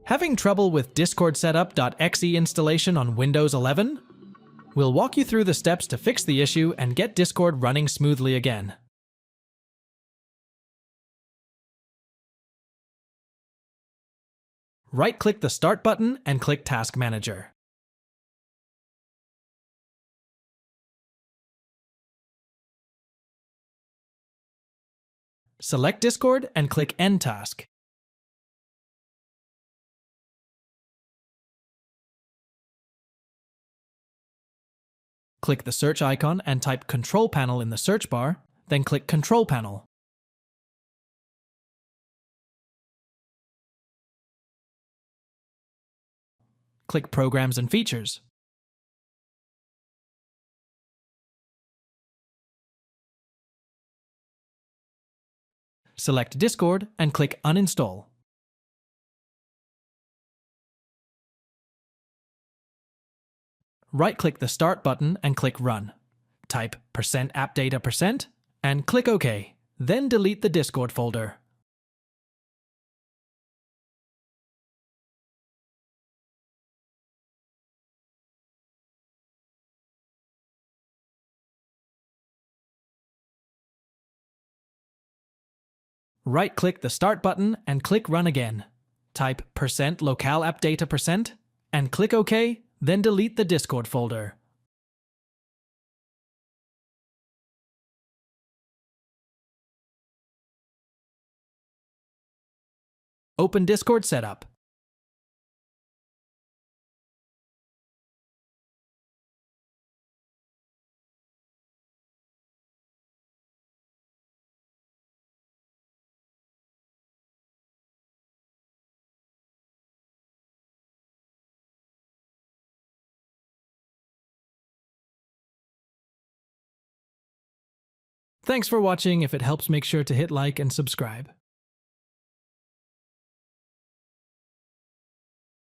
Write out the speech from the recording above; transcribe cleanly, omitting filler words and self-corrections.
Having trouble with Discord Setup.exe installation on Windows 11? We'll walk you through the steps to fix the issue and get Discord running smoothly again. Right-click the Start button and click Task Manager. Select Discord and click End Task. Click the search icon and type Control Panel in the search bar, then click Control Panel. Click Programs and Features. Select Discord and click Uninstall. Right-click the Start button and click Run. Type %appdata% and click OK. Then delete the Discord folder. Right-click the Start button and click Run again. Type %localappdata% and click OK, then delete the Discord folder. Open Discord Setup. Thanks for watching. If it helps, make sure to hit like and subscribe.